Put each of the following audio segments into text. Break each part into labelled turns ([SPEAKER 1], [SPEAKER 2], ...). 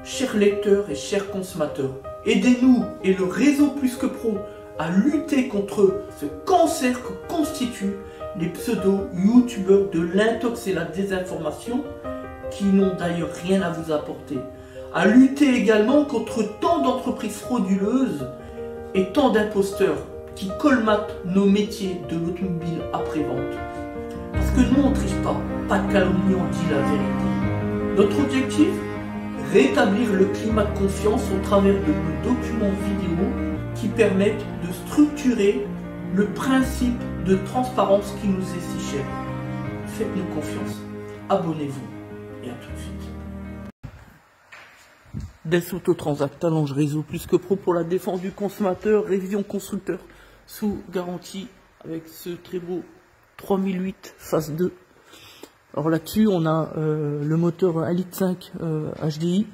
[SPEAKER 1] chers lecteurs et chers consommateurs, aidez-nous et le réseau Plus que Pro à lutter contre ce cancer que constituent les pseudo-youtubeurs de l'intox et la désinformation qui n'ont d'ailleurs rien à vous apporter. À lutter également contre tant d'entreprises frauduleuses et tant d'imposteurs qui colmatent nos métiers de l'automobile après-vente. Parce que nous on ne triche pas de calomnie, on dit la vérité. Notre objectif, rétablir le climat de confiance au travers de nos documents vidéo qui permettent de structurer le principe de transparence qui nous est si cher. Faites-nous confiance, abonnez-vous et à tout de suite. Des Autotransact, Talange Réseau Plus que Pro pour la défense du consommateur, révision constructeur sous garantie avec ce très beau 3008 phase 2. Alors là-dessus, on a le moteur 1,5 litre HDI,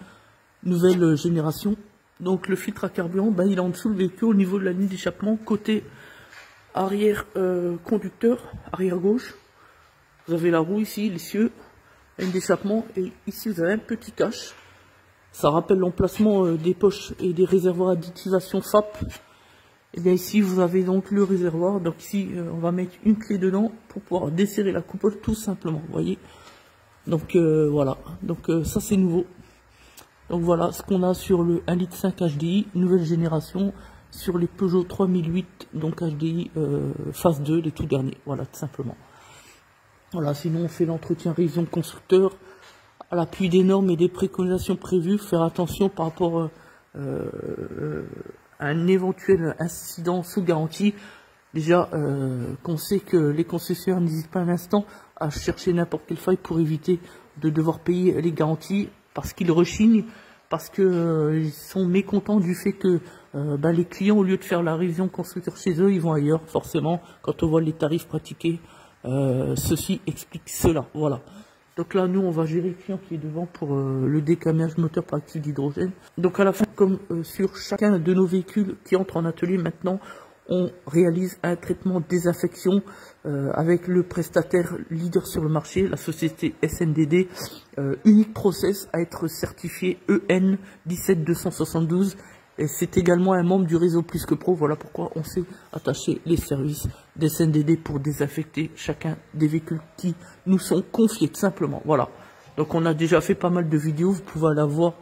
[SPEAKER 1] nouvelle génération. Donc le filtre à carburant, il est en dessous le véhicule au niveau de la ligne d'échappement, côté arrière conducteur, arrière gauche. Vous avez la roue ici, l'essieu, la ligne d'échappement, et ici vous avez un petit cache. Ça rappelle l'emplacement des poches et des réservoirs à d'activation FAP. Et bien ici vous avez donc le réservoir, donc ici on va mettre une clé dedans pour pouvoir desserrer la coupole tout simplement, vous voyez. Donc voilà, donc ça c'est nouveau. Donc voilà ce qu'on a sur le 1,5 litre HDI, nouvelle génération, sur les Peugeot 3008, donc HDI phase 2, les tout derniers, voilà tout simplement. Voilà, sinon on fait l'entretien révision constructeur, à l'appui des normes et des préconisations prévues, faire attention par rapport un éventuel incident sous garantie. Déjà qu'on sait que les concessionnaires n'hésitent pas un instant à chercher n'importe quelle faille pour éviter de devoir payer les garanties, parce qu'ils rechignent, parce que ils sont mécontents du fait que les clients, au lieu de faire la révision constructeur chez eux, ils vont ailleurs. Forcément, quand on voit les tarifs pratiqués, ceci explique cela. Voilà. Donc là, nous, on va gérer le client qui est devant pour le décamage moteur par actif d'hydrogène. Donc à la fin, comme sur chacun de nos véhicules qui entrent en atelier maintenant, on réalise un traitement désinfection avec le prestataire leader sur le marché, la société SNDD, unique process à être certifié EN 17272. Et c'est également un membre du réseau Plus que Pro. Voilà pourquoi on s'est attaché les services des SNDD pour désinfecter chacun des véhicules qui nous sont confiés, tout simplement. Voilà. Donc on a déjà fait pas mal de vidéos, vous pouvez aller voir.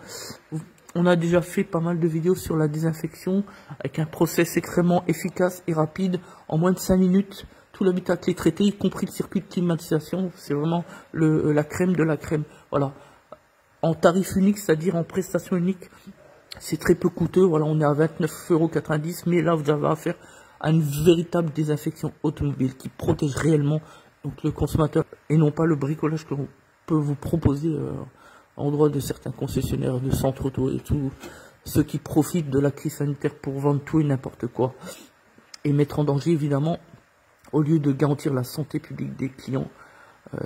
[SPEAKER 1] On a déjà fait pas mal de vidéos sur la désinfection avec un process extrêmement efficace et rapide. En moins de 5 minutes, tout l'habitacle est traité, y compris le circuit de climatisation. C'est vraiment la crème de la crème. Voilà. En tarif unique, c'est-à-dire en prestation unique. C'est très peu coûteux, voilà, on est à 29,90 €, mais là vous avez affaire à une véritable désinfection automobile qui protège réellement donc le consommateur et non pas le bricolage que l'on peut vous proposer en droit de certains concessionnaires de centres auto et tout, ceux qui profitent de la crise sanitaire pour vendre tout et n'importe quoi et mettre en danger évidemment, au lieu de garantir la santé publique des clients,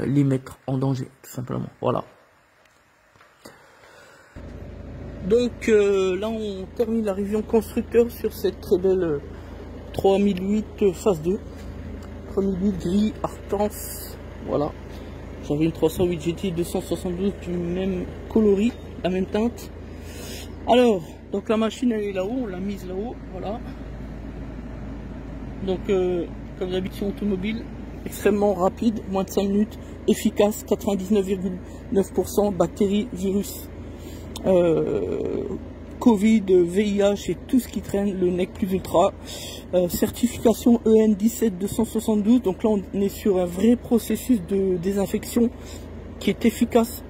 [SPEAKER 1] les mettre en danger tout simplement, voilà. Donc là on termine la révision constructeur sur cette très belle 3008 phase 2, 3008 gris Artance, voilà. J'avais une 308 GT 272 du même coloris, la même teinte. Alors, donc la machine elle est là-haut, on l'a mise là-haut, voilà. Donc comme d'habitude automobile, extrêmement rapide, moins de 5 minutes, efficace, 99,9%, bactéries, virus. Covid, VIH et tout ce qui traîne, le NEC plus ultra, certification EN 17272, donc là on est sur un vrai processus de désinfection qui est efficace,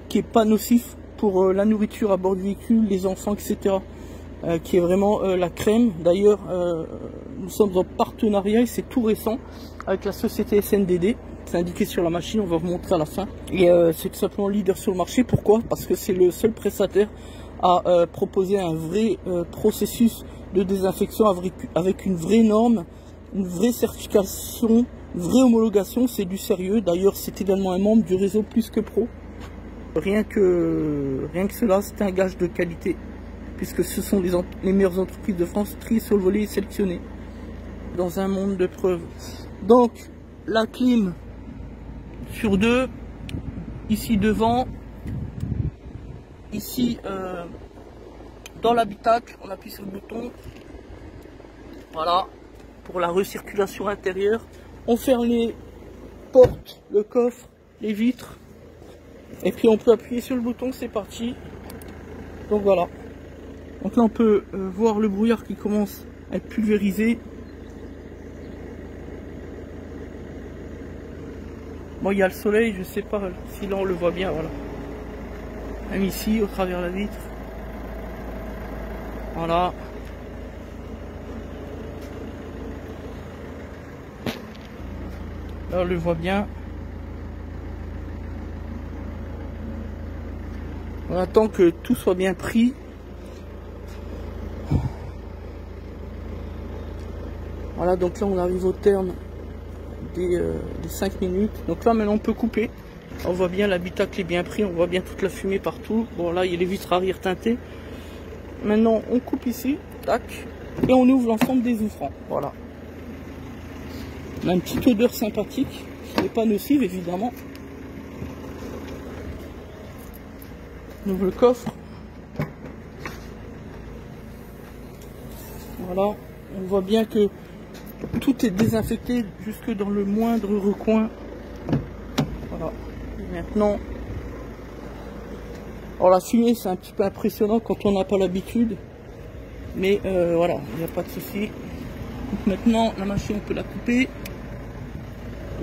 [SPEAKER 1] qui est pas nocif pour la nourriture à bord du véhicule, les enfants, etc. Qui est vraiment la crème. D'ailleurs nous sommes en partenariat et c'est tout récent avec la société SNDD. C'est indiqué sur la machine, on va vous montrer à la fin. Et c'est tout simplement leader sur le marché. Pourquoi? Parce que c'est le seul prestataire à proposer un vrai processus de désinfection avec une vraie norme, une vraie certification, une vraie homologation. C'est du sérieux. D'ailleurs, c'est également un membre du réseau Plus que Pro. Rien que cela, c'est un gage de qualité, puisque ce sont les meilleures entreprises de France triées sur le volet et sélectionnées dans un monde de preuves. Donc, la clim sur 2, ici devant, ici dans l'habitacle, on appuie sur le bouton. Voilà, pour la recirculation intérieure. On ferme les portes, le coffre, les vitres. Et puis on peut appuyer sur le bouton, c'est parti. Donc voilà. Donc là on peut voir le brouillard qui commence à être pulvérisé. Bon, il y a le soleil, je sais pas si là on le voit bien, voilà. Même ici, au travers de la vitre. Voilà. Là on le voit bien. On attend que tout soit bien pris. Voilà, donc là on arrive au terme des 5 minutes. Donc là maintenant on peut couper. On voit bien l'habitacle est bien pris, on voit bien toute la fumée partout. Bon là il y a les vitres arrière teintées. Maintenant on coupe ici, tac, et on ouvre l'ensemble des ouvrants. Voilà. On a une petite odeur sympathique, qui n'est pas nocive évidemment. On ouvre le coffre. Voilà, on voit bien que tout est désinfecté jusque dans le moindre recoin. Voilà. Et maintenant, alors la fumée c'est un petit peu impressionnant quand on n'a pas l'habitude, mais voilà, il n'y a pas de souci. Donc maintenant la machine on peut la couper.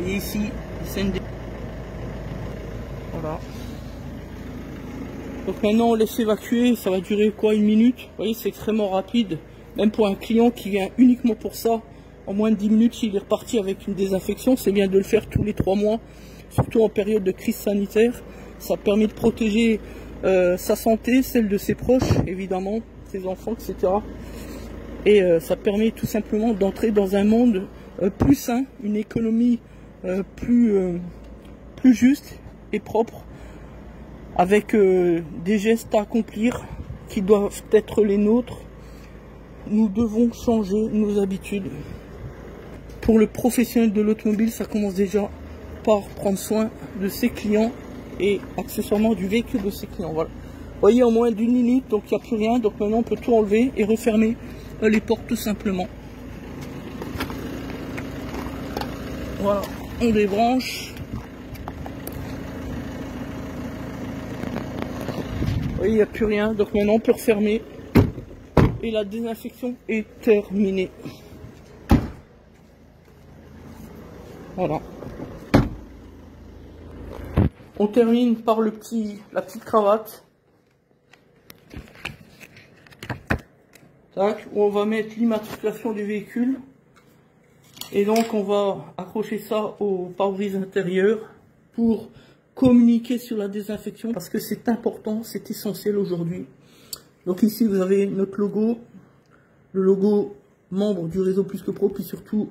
[SPEAKER 1] Et ici, c'est une... Voilà. Donc maintenant on laisse évacuer, ça va durer quoi, 1 minute. Vous voyez, c'est extrêmement rapide. Même pour un client qui vient uniquement pour ça, en moins de 10 minutes, il est reparti avec une désinfection. C'est bien de le faire tous les 3 mois, surtout en période de crise sanitaire. Ça permet de protéger sa santé, celle de ses proches, évidemment, ses enfants, etc. Et ça permet tout simplement d'entrer dans un monde plus sain, une économie plus juste et propre, avec des gestes à accomplir qui doivent être les nôtres. Nous devons changer nos habitudes. Pour le professionnel de l'automobile, ça commence déjà par prendre soin de ses clients et accessoirement du véhicule de ses clients. Voilà. Vous voyez, en moins d'1 minute, donc il n'y a plus rien. Donc maintenant on peut tout enlever et refermer les portes tout simplement. Voilà, on débranche. Vous voyez, il n'y a plus rien. Donc maintenant on peut refermer. Et la désinfection est terminée. Voilà. On termine par la petite cravate. Tac, où on va mettre l'immatriculation du véhicule. Et donc on va accrocher ça au pare-brise intérieur pour communiquer sur la désinfection, parce que c'est important, c'est essentiel aujourd'hui. Donc ici vous avez notre logo, le logo membre du réseau Plus Que Pro, puis surtout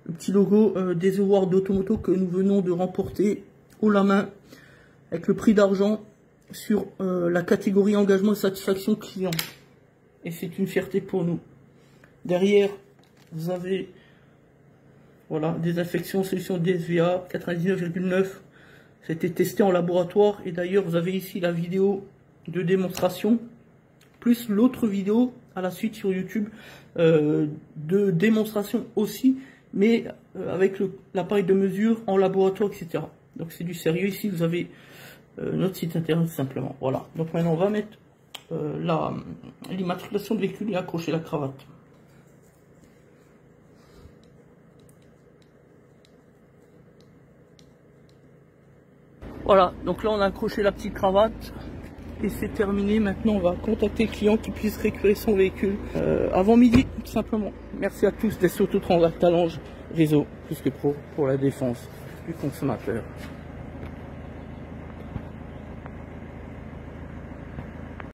[SPEAKER 1] le petit logo des awards d'Automoto que nous venons de remporter haut la main avec le prix d'argent sur la catégorie engagement et satisfaction client. Et c'est une fierté pour nous. Derrière vous avez voilà, désinfection solution DSVA 99,9. C'était testé en laboratoire et d'ailleurs vous avez ici la vidéo de démonstration plus l'autre vidéo à la suite sur YouTube de démonstration aussi, mais avec l'appareil de mesure en laboratoire, etc. Donc c'est du sérieux. Ici vous avez notre site internet simplement. Voilà, donc maintenant on va mettre l'immatriculation de véhicule et accrocher la cravate. Voilà, donc là on a accroché la petite cravate. Et c'est terminé. Maintenant on va contacter le client qui puisse récupérer son véhicule avant midi tout simplement. Merci à tous d'être sur Autotransact Talange, réseau Plus Que Pro pour la défense du consommateur.